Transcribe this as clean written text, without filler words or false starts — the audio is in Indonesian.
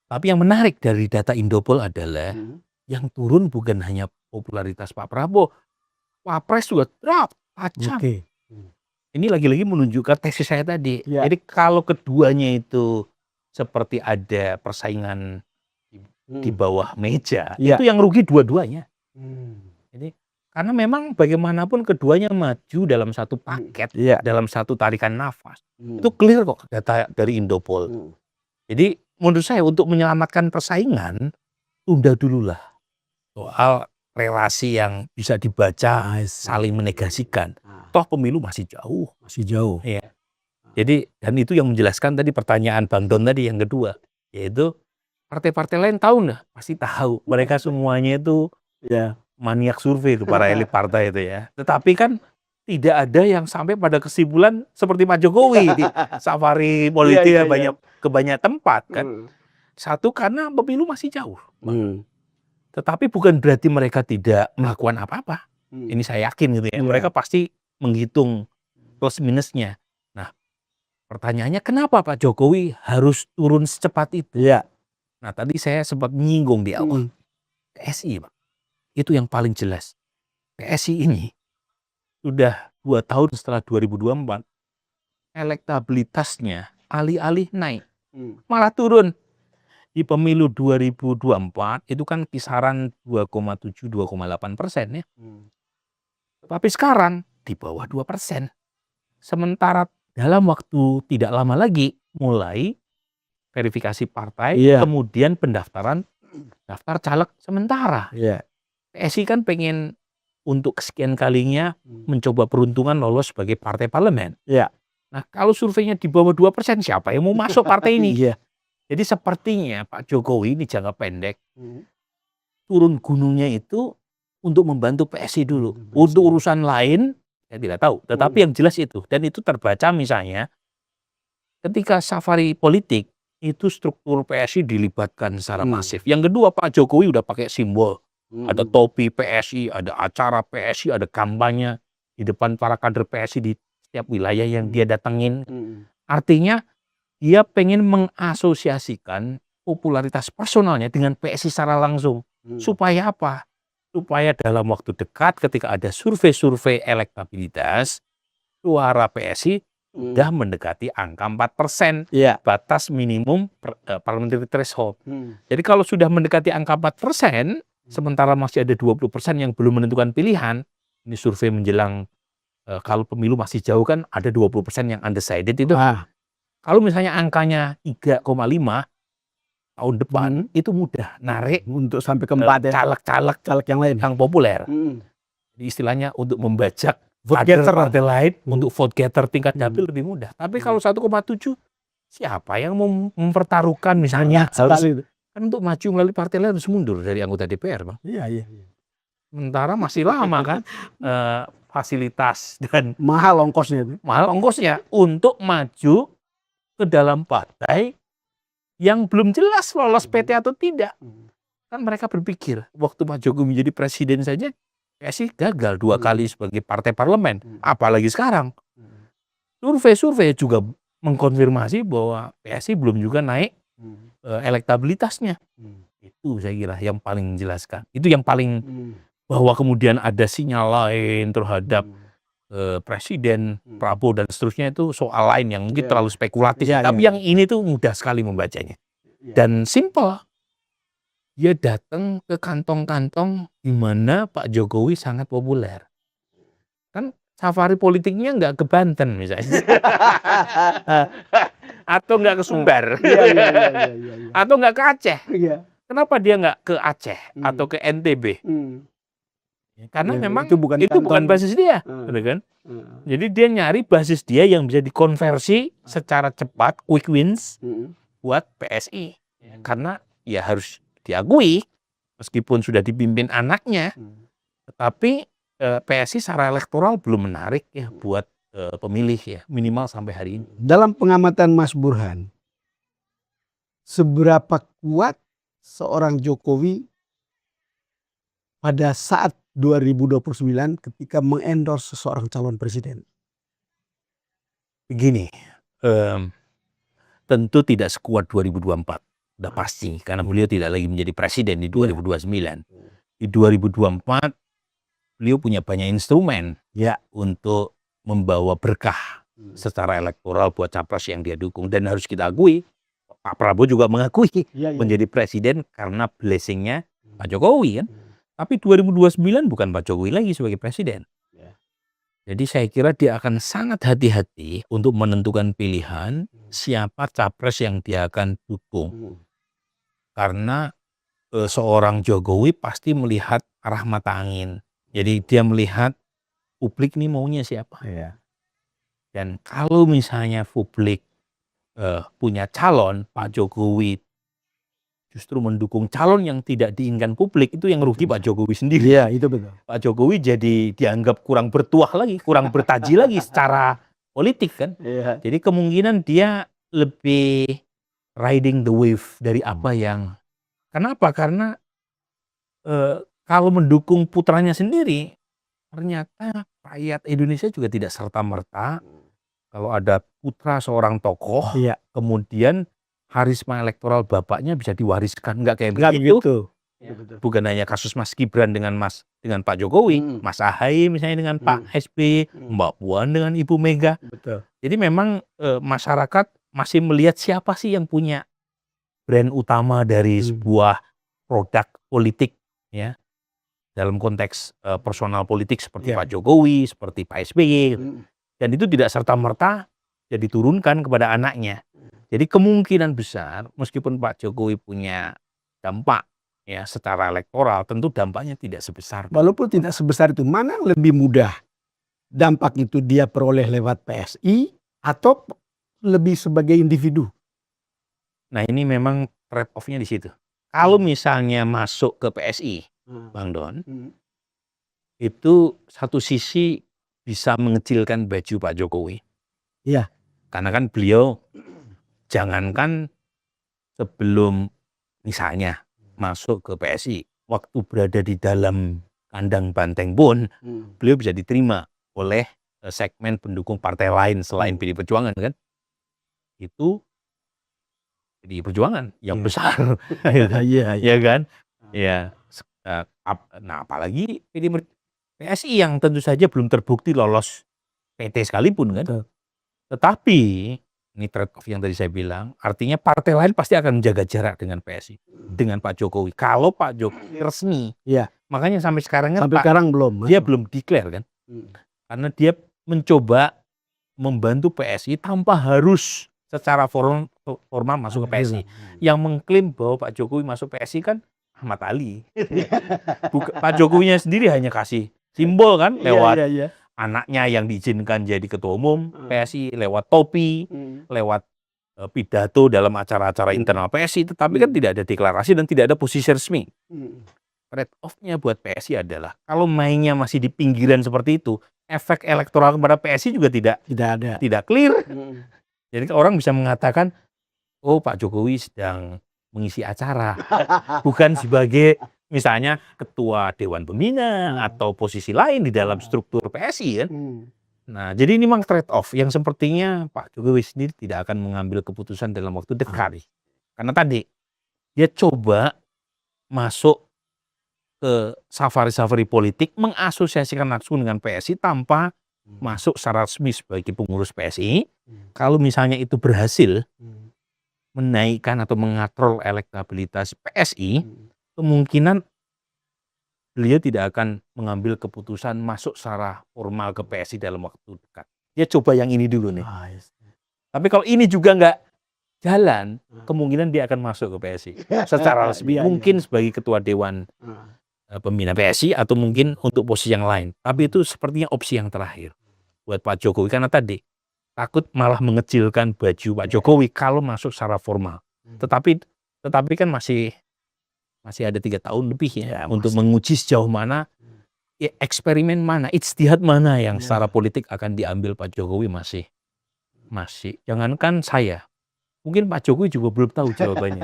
Tapi yang menarik dari data Indopol adalah Hmm. yang turun bukan hanya popularitas Pak Prabowo, Wapres juga drop tajam. Oke. Ini lagi-lagi menunjukkan tesis saya tadi. Ya. Jadi kalau keduanya itu seperti ada persaingan di bawah meja, Ya. itu yang rugi dua-duanya. Hmm. Jadi karena memang bagaimanapun keduanya maju dalam satu paket, Ya. dalam satu tarikan nafas. Hmm. Itu clear kok data dari Indopol. Hmm. Jadi menurut saya untuk menyelamatkan persaingan, tunda dululah soal relasi yang bisa dibaca saling menegasikan. Toh pemilu masih jauh. Masih jauh. Iya. Jadi dan itu yang menjelaskan tadi pertanyaan Bang Don tadi yang kedua, yaitu partai-partai lain tahu nggak? Pasti tahu. Mereka semuanya itu Ya. maniak survei itu para elit partai itu ya. Tetapi kan tidak ada yang sampai pada kesimpulan seperti Pak Jokowi di safari politik Iya, iya, banyak ke banyak tempat kan. Hmm. Satu karena pemilu masih jauh. Hmm. Tetapi bukan berarti mereka tidak melakukan apa-apa. Hmm. Ini saya yakin gitu ya. Iya. Mereka pasti menghitung plus minusnya. Nah, pertanyaannya kenapa Pak Jokowi harus turun secepat itu? Ya. Nah, tadi saya sempat menyinggung di awal. PSI, Pak. Itu yang paling jelas. PSI ini sudah 2 tahun setelah 2024, elektabilitasnya alih-alih naik, Hmm. malah turun. Di pemilu 2024 itu kan kisaran 2,7-2,8% ya. Hmm. Tapi sekarang di bawah 2%. Sementara dalam waktu tidak lama lagi mulai verifikasi partai, Iya. kemudian pendaftaran daftar caleg sementara. Ya. PSI kan pengen untuk kesekian kalinya mencoba peruntungan lolos sebagai partai parlemen. Ya. Nah, kalau surveinya di bawah 2%, siapa yang mau masuk partai ini? Iya. Jadi sepertinya Pak Jokowi ini jangka pendek Hmm. turun gunungnya itu untuk membantu PSI dulu. Hmm. Untuk urusan lain saya tidak tahu. Tetapi yang jelas itu, dan itu terbaca misalnya ketika safari politik itu struktur PSI dilibatkan secara masif. Yang kedua, Pak Jokowi udah pakai simbol. Ada topi PSI, ada acara PSI, ada kampanye di depan para kader PSI di setiap wilayah yang dia datengin. Hmm. Artinya dia pengen mengasosiasikan popularitas personalnya dengan PSI secara langsung. Supaya apa? Supaya dalam waktu dekat ketika ada survei-survei elektabilitas, suara PSI sudah mendekati angka 4%. Ya. Batas minimum parliamentary threshold. Hmm. Jadi kalau sudah mendekati angka 4%, sementara masih ada 20% yang belum menentukan pilihan, ini survei menjelang kalau pemilu masih jauh kan ada 20% yang undecided itu. Kalau misalnya angkanya 3,5 tahun depan, itu mudah narik Untuk sampai ke 4 ya. caleg-caleg yang lain. yang populer. Hmm. Jadi istilahnya untuk membajak Vote kader getter. partai lain untuk vote getter tingkat dapil lebih mudah. Tapi kalau 1,7, siapa yang mau mempertaruhkan misalnya harus Sekali itu. kan untuk maju melalui partai lain harus mundur dari anggota DPR, Bang. Iya, iya. Sementara masih lama kan fasilitas dan Mahal ongkosnya itu. mahal ongkosnya untuk maju ke dalam partai yang belum jelas lolos PT atau tidak. Kan mereka berpikir, waktu Pak Jokowi menjadi presiden saja, PSI gagal 2 kali sebagai partai parlemen. Apalagi sekarang. Survei-survei juga mengkonfirmasi bahwa PSI belum juga naik elektabilitasnya. Itu saya kira yang paling menjelaskan. Itu yang paling bahwa kemudian ada sinyal lain terhadap Presiden Prabowo dan seterusnya itu soal lain yang mungkin terlalu spekulatif. Tapi yang ini tuh mudah sekali membacanya. Dan simple. Dia datang ke kantong-kantong di mana Pak Jokowi sangat populer. Kan safari politiknya nggak ke Banten misalnya. Atau nggak ke Sumbar. Atau nggak ke Aceh. Kenapa dia nggak ke Aceh atau ke NTB? Karena memang itu bukan basis dia, gitu kan? Jadi dia nyari basis dia yang bisa dikonversi secara cepat, quick wins buat PSI. Karena ya harus diakui, meskipun sudah dipimpin anaknya, tetapi PSI secara elektoral belum menarik ya buat pemilih ya, minimal sampai hari ini. Dalam pengamatan Mas Burhan, seberapa kuat seorang Jokowi pada saat 2029 ketika mengendorse seseorang calon presiden? Begini, tentu tidak sekuat 2024. udah pasti karena beliau tidak lagi menjadi presiden di 2029. Di 2024 beliau punya banyak instrumen untuk membawa berkah secara elektoral buat capres yang dia dukung, dan harus kita akui Pak Prabowo juga mengakui menjadi presiden karena blessingnya Pak Jokowi kan. Tapi 2029 bukan Pak Jokowi lagi sebagai presiden. Jadi saya kira dia akan sangat hati-hati untuk menentukan pilihan siapa capres yang dia akan dukung. Karena seorang Jokowi pasti melihat arah mata angin. Jadi dia melihat publik ini maunya siapa. Dan kalau misalnya publik punya calon, Pak Jokowi justru mendukung calon yang tidak diinginkan publik, itu yang rugi Pak Jokowi sendiri. Iya, itu betul. Pak Jokowi jadi dianggap kurang bertuah lagi, kurang bertaji lagi secara politik kan. Jadi kemungkinan dia lebih riding the wave dari apa yang... Kenapa? Karena kalau mendukung putranya sendiri, ternyata rakyat Indonesia juga tidak serta-merta kalau ada putra seorang tokoh, kemudian harisma elektoral bapaknya bisa diwariskan. Enggak kayak begitu. Bukan hanya kasus Mas Gibran dengan Pak Jokowi, Mas Ahaye misalnya dengan Pak SBY, Mbak Puan dengan Ibu Mega. Jadi memang masyarakat masih melihat siapa sih yang punya brand utama dari sebuah produk politik, ya, dalam konteks personal politik seperti Pak Jokowi, seperti Pak SBY, dan itu tidak serta-merta jadi diturunkan kepada anaknya. Jadi kemungkinan besar meskipun Pak Jokowi punya dampak ya secara elektoral, tentu dampaknya tidak sebesar. Walaupun tidak sebesar itu, mana yang lebih mudah? Dampak itu dia peroleh lewat PSI atau lebih sebagai individu? Nah ini memang trade off-nya di situ. Kalau misalnya masuk ke PSI, Bang Don, itu satu sisi bisa mengecilkan baju Pak Jokowi. Iya. Karena kan beliau jangankan sebelum misalnya masuk ke PSI, waktu berada di dalam kandang banteng pun, beliau bisa diterima oleh segmen pendukung partai lain selain PD Perjuangan kan. Itu PD Perjuangan yang besar. Ya kan? Ya. Nah, apalagi PSI yang tentu saja belum terbukti lolos PT sekalipun kan. Tetapi ini trade off yang tadi saya bilang, artinya partai lain pasti akan menjaga jarak dengan PSI, dengan Pak Jokowi. Kalau Pak Jokowi resmi, makanya sampai sekarang kan sekarang dia belum declare kan, karena dia mencoba membantu PSI tanpa harus secara formal masuk ke PSI. Yang mengklaim bahwa Pak Jokowi masuk PSI kan Ahmad Ali. Pak Jokowinya sendiri hanya kasih simbol kan lewat anaknya yang diizinkan jadi ketua umum PSI, lewat topi, lewat pidato dalam acara-acara internal PSI, tetapi kan tidak ada deklarasi dan tidak ada posisi resmi. Trade off-nya buat PSI adalah kalau mainnya masih di pinggiran seperti itu, efek elektoral kepada PSI juga tidak clear. Jadi orang bisa mengatakan, oh Pak Jokowi sedang mengisi acara, bukan sebagai misalnya ketua Dewan Pembina atau posisi lain di dalam struktur PSI kan. Nah, jadi ini memang trade off yang sepertinya Pak Jokowi sendiri tidak akan mengambil keputusan dalam waktu dekat. Karena tadi dia coba masuk ke safari-safari politik, mengasosiasikan langsung dengan PSI tanpa masuk secara resmi sebagai pengurus PSI. Kalau misalnya itu berhasil menaikkan atau mengatrol elektabilitas PSI, kemungkinan beliau tidak akan mengambil keputusan masuk secara formal ke PSI dalam waktu dekat. Dia coba yang ini dulu nih. Tapi kalau ini juga nggak jalan, kemungkinan dia akan masuk ke PSI secara resmi. Mungkin sebagai ketua Dewan Pembina PSI atau mungkin untuk posisi yang lain. Tapi itu sepertinya opsi yang terakhir buat Pak Jokowi. Karena tadi takut malah mengecilkan baju Pak Jokowi kalau masuk secara formal. Tetapi kan masih ada 3 tahun lebih ya untuk menguji sejauh mana, eksperimen mana, ijtihad mana yang secara politik akan diambil Pak Jokowi masih. Jangankan saya, mungkin Pak Jokowi juga belum tahu jawabannya.